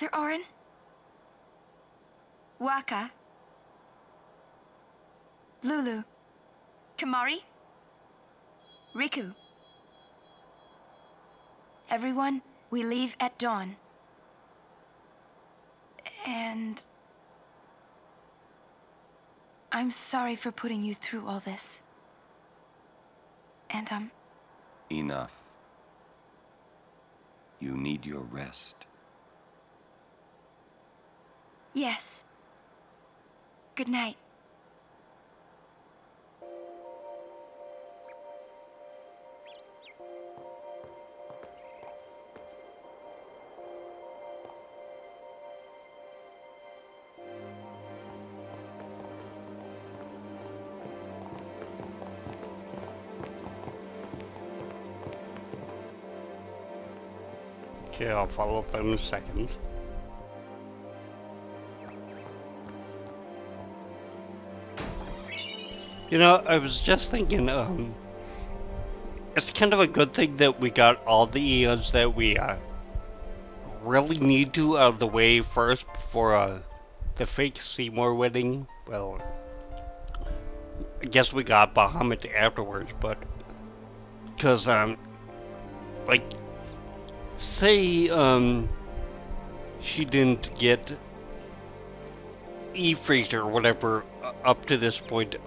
Sir Auron? Waka? Lulu? Kamari? Riku? Everyone, we leave at dawn. And... I'm sorry for putting you through all this. And, Enough. You need your rest. Yes. Good night. Okay, I'll follow up in a second. You know, I was just thinking, it's kind of a good thing that we got all the eons that we really need to out of the way first before the fake Seymour wedding. Well, I guess we got Bahamut afterwards, but because like, say she didn't get Ifrit or whatever up to this point,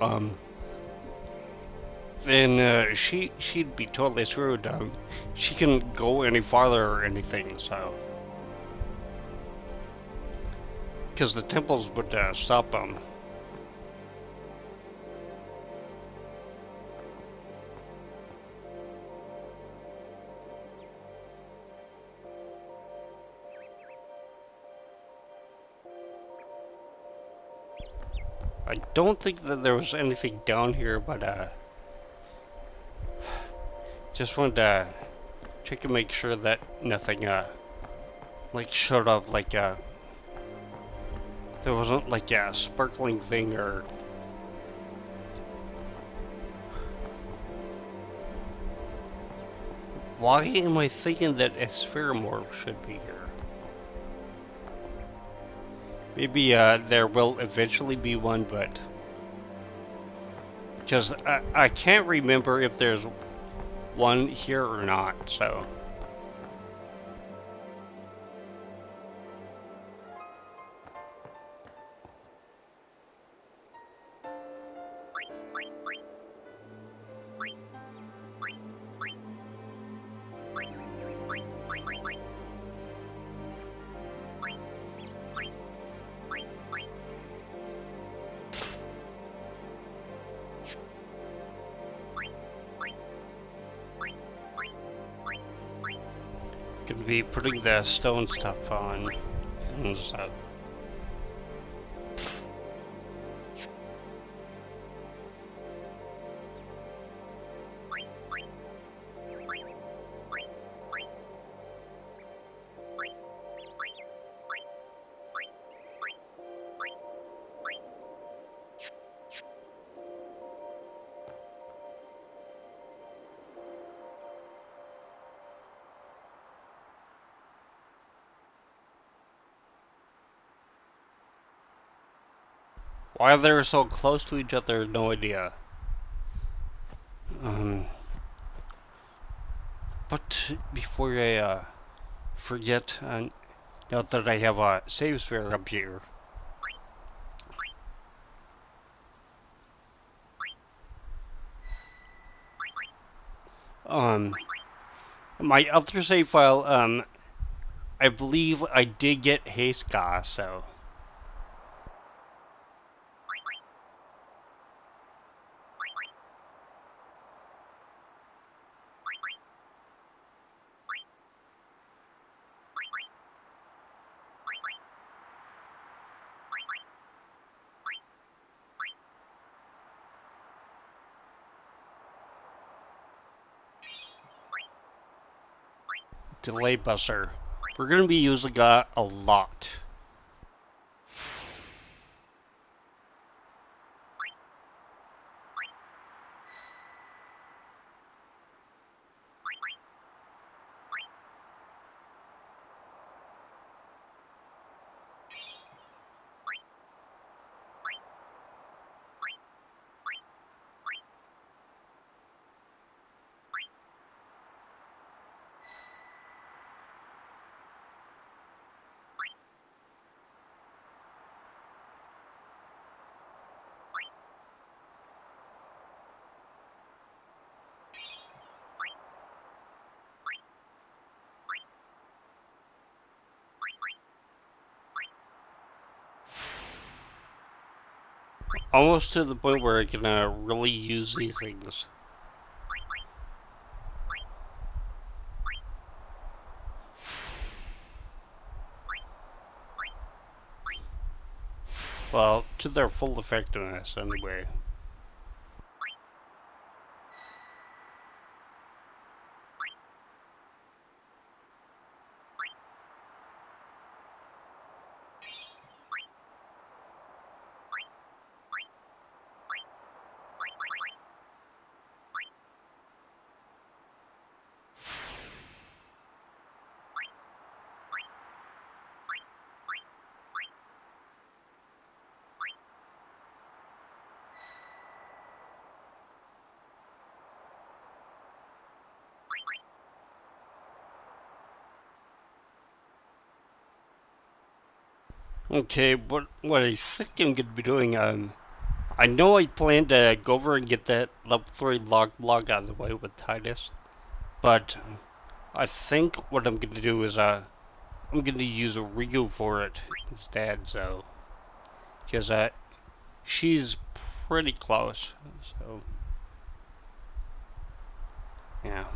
then she'd be totally screwed. She couldn't go any farther or anything, so because the temples would stop them. I don't think that there was anything down here, but just wanted to check and make sure that nothing like showed up, like there wasn't like a sparkling thing or why am I thinking that a spheromorph should be here? Maybe there will eventually be one, but because I can't remember if there's one here or not, so. Gonna be putting the stone stuff on. And so. Why they're so close to each other, no idea. But before I forget, note that I have a save sphere up here. My other save file, I believe I did get Haska, so. Delay buster. We're gonna be using that a lot. almost to the point where I can really use these things. Well, to their full effectiveness, anyway. Okay, what I think I'm gonna be doing, I know I plan to go over and get that level 3 log block out of the way with Titus, but I think what I'm gonna do is, I'm gonna use a Riku for it instead, so, because, she's pretty close, so, yeah.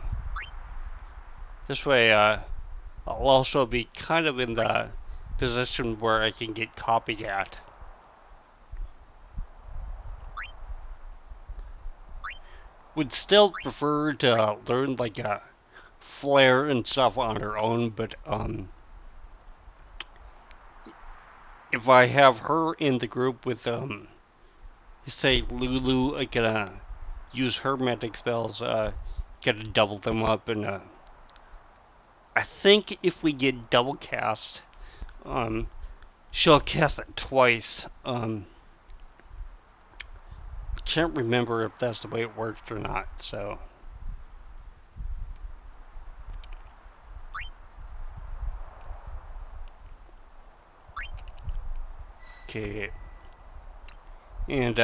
This way, I'll also be kind of in the position where I can get copycat. Would still prefer to learn like a flare and stuff on her own, but if I have her in the group with say Lulu, I can use her magic spells, get to double them up, and I think if we get double cast, she'll cast it twice. Can't remember if that's the way it works or not, so. Okay. And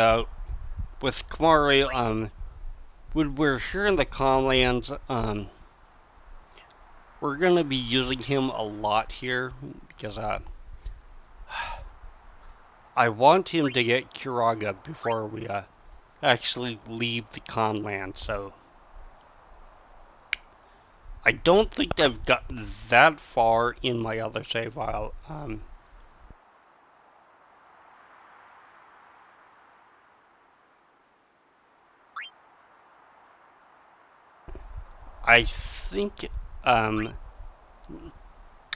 with Kamari, when we're here in the Comlands, we're gonna be using him a lot here because I want him to get Kiraga before we actually leave the Conland. So I don't think I've gotten that far in my other save file. I think I'm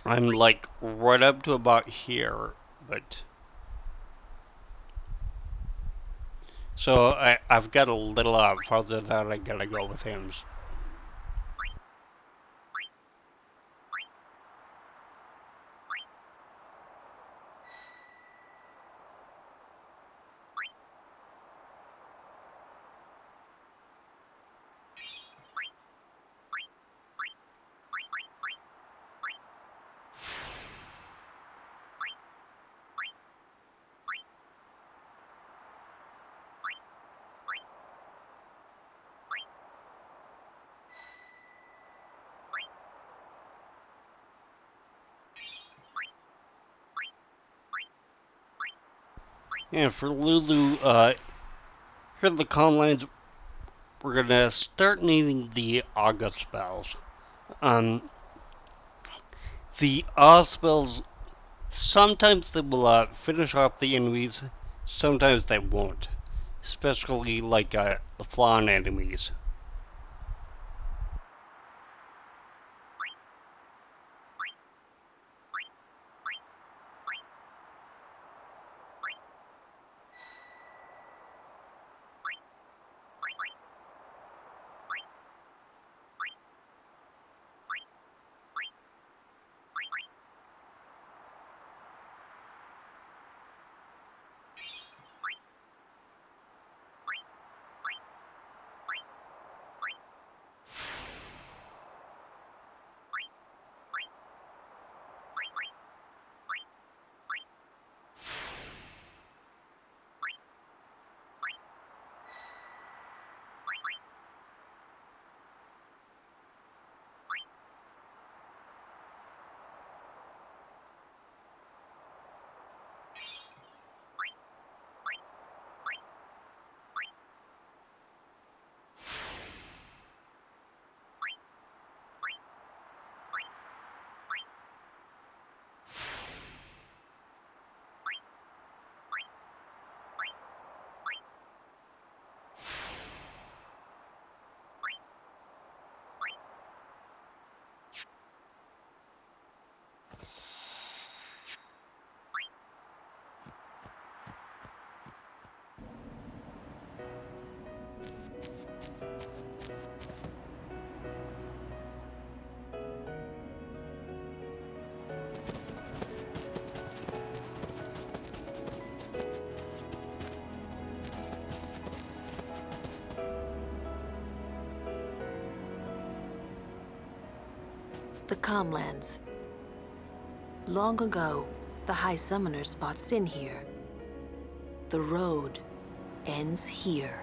like right up to about here, but so I've got a little farther that I gotta go with him. And for Lulu, here in the Comlands, we're gonna start needing the Aga spells. Um, the Aga spells, sometimes they will finish off the enemies, sometimes they won't. Especially like the Flan enemies. The Calmlands. Long ago, the High Summoners fought Sin here. The road ends here.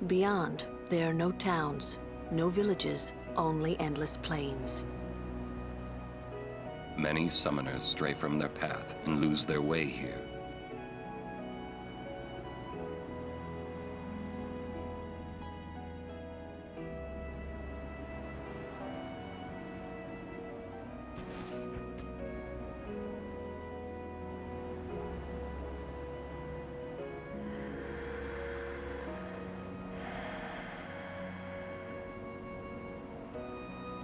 Beyond, there are no towns, no villages, only endless plains. Many summoners stray from their path and lose their way here.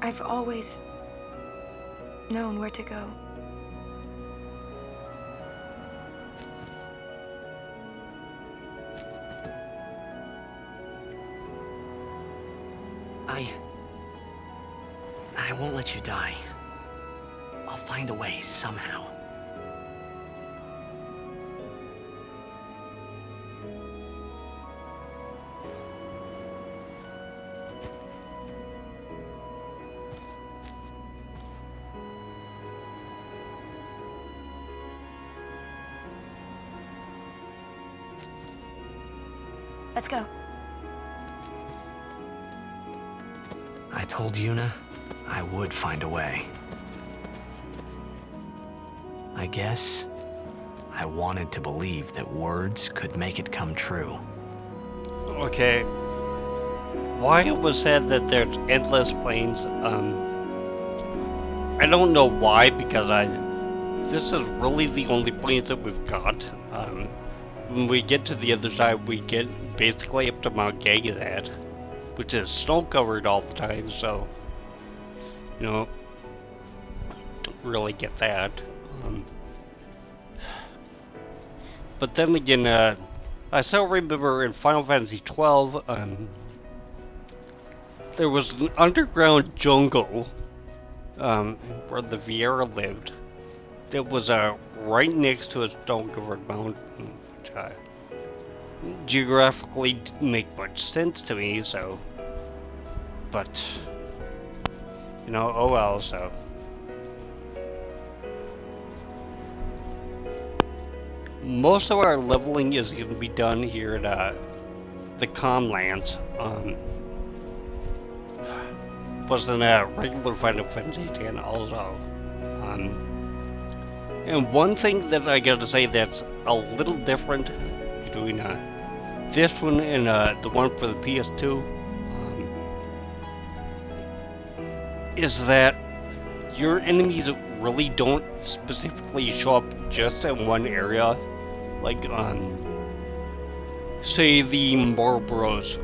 I've always known where to go. I won't let you die. I'll find a way somehow. Let's go. I told Yuna I would find a way. I guess I wanted to believe that words could make it come true. Okay. Why it was said that there's endless plains, I don't know why, because this is really the only plains that we've got. When we get to the other side, we get basically up to Mount Gagazad, which is snow-covered all the time, so, you know, don't really get that. But then again, I still remember in Final Fantasy XII, there was an underground jungle, where the Viera lived, that was, right next to a snow-covered mountain, which, geographically didn't make much sense to me, so, but, you know, oh well, so. Most of our leveling is going to be done here at, the Calmlands, was in a regular Final Fantasy X also, and one thing that I gotta say that's a little different between, this one and the one for the PS2 is that your enemies really don't specifically show up just in one area. Like, say the Marlboros,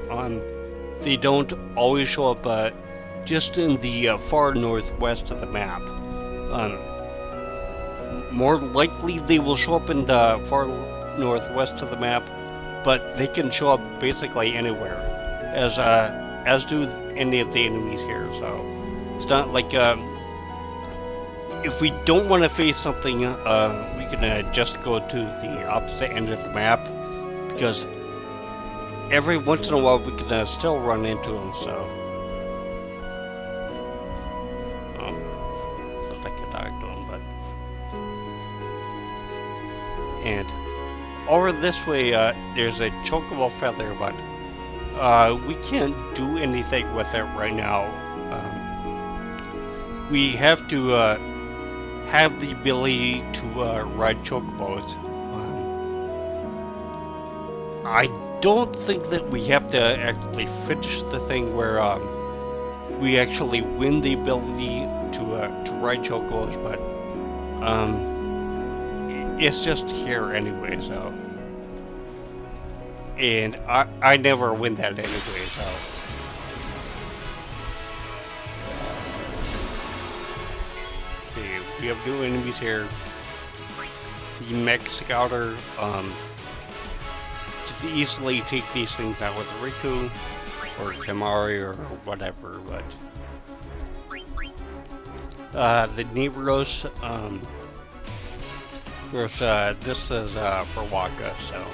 they don't always show up just in the far northwest of the map. More likely they will show up in the far northwest of the map, but they can show up basically anywhere, as do any of the enemies here. So it's not like if we don't want to face something, we can just go to the opposite end of the map, because every once in a while we can still run into them. So sounds like I talked to him, but and over this way, there's a chocobo feather, but we can't do anything with it right now. We have to have the ability to ride chocobos. I don't think that we have to actually finish the thing where we actually win the ability to ride chocobos, but it's just here anyway, so. And I never win that anyway, so. Okay, we have new enemies here. The Mech Scouter, can easily take these things out with Riku, or Temari, or whatever, but. The Neberos, of course, this is for Waka, so.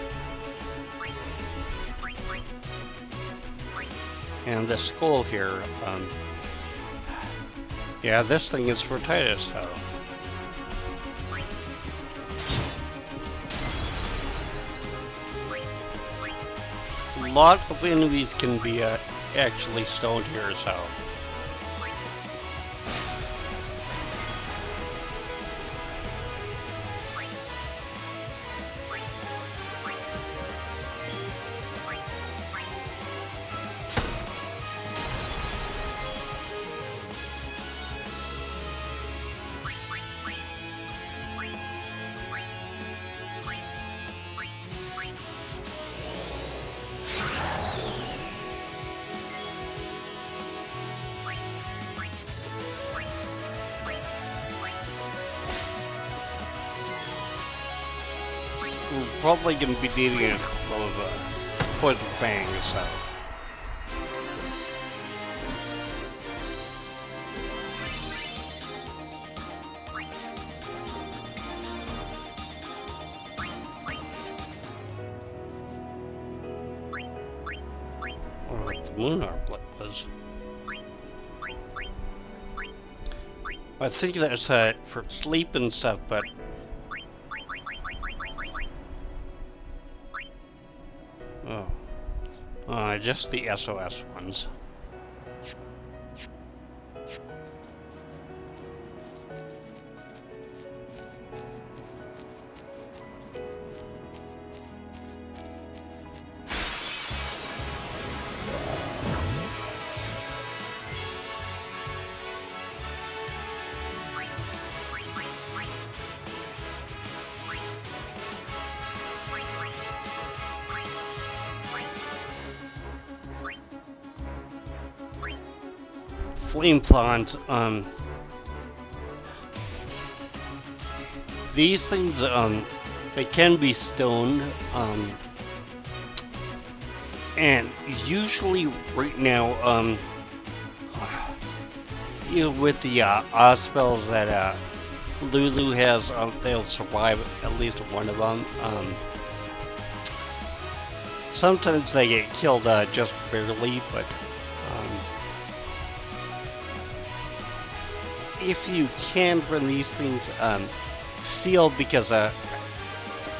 And the skull here, Yeah, this thing is for Titus, so. A lot of enemies can be actually stoned here, so. We're probably going to be needing a couple of poison fangs, so. Or what the moon arblet was. I think that's for sleep and stuff, but. Just the SOS ones. Flame Fawns, these things, they can be stoned, and usually right now, you know, with the Oz spells that Lulu has, they'll survive at least one of them. Sometimes they get killed just barely, but if you can run these things sealed, because I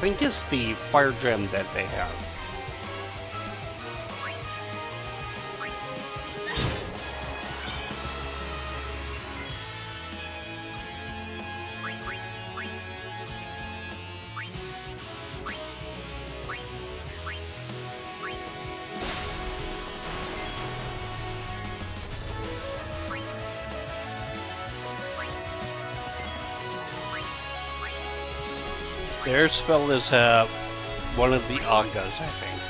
think it's the fire gem that they have. Their spell is one of the Agas, I think.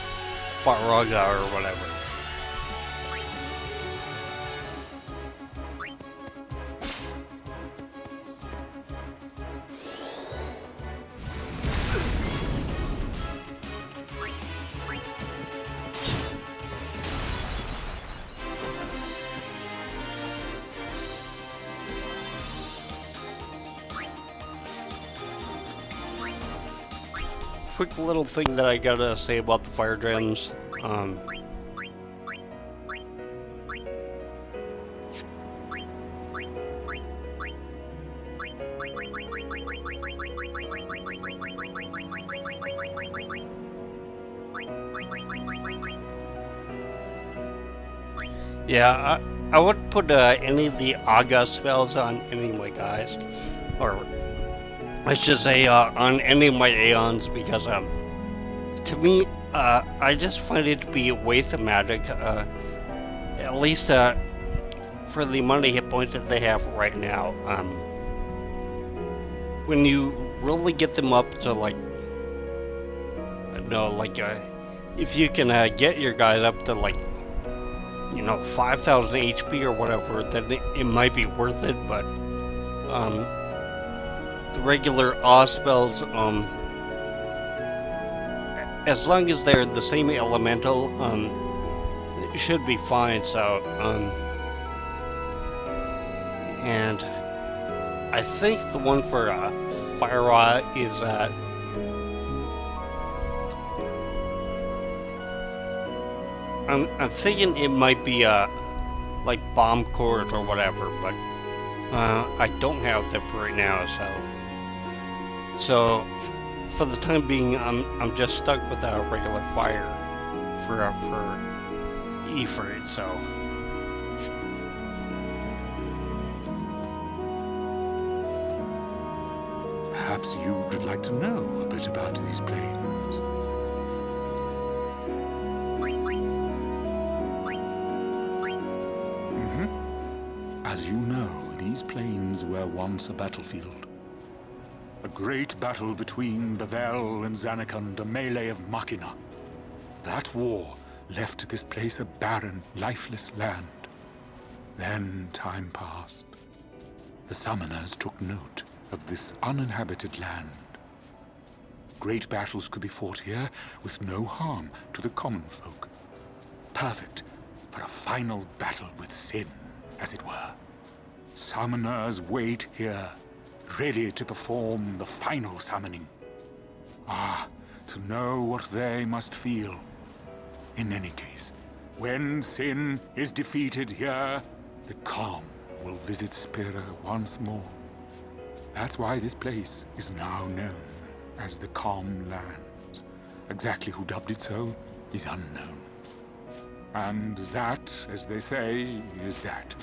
Faraga or whatever. Quick little thing that I gotta say about the fire gems. Yeah, I would put any of the Aga spells on any of my guys, or I should say on any of my Aeons, because to me, I just find it to be a waste of magic, at least for the amount of hit points that they have right now. When you really get them up to like, I don't know, like if you can get your guys up to like, you know, 5,000 HP or whatever, then it might be worth it, but the regular Oz spells, as long as they're the same elemental, it should be fine. So, and I think the one for Fire Rod is I'm thinking it might be like Bomb Court or whatever, but I don't have that right now, so for the time being, I'm just stuck with a regular fire for Ifrit. So Perhaps you'd like to know a bit about these plains. As you know, these plains were once a battlefield. A great battle between Bavel and Zanarkand, a melee of Machina. That war left this place a barren, lifeless land. Then time passed. The summoners took note of this uninhabited land. Great battles could be fought here with no harm to the common folk. Perfect for a final battle with sin, as it were. Summoners wait here, ready to perform the final summoning. Ah, to know what they must feel. In any case, when sin is defeated here, the calm will visit Spira once more. That's why this place is now known as the Calm Lands. Exactly who dubbed it so is unknown. And that, as they say, is that.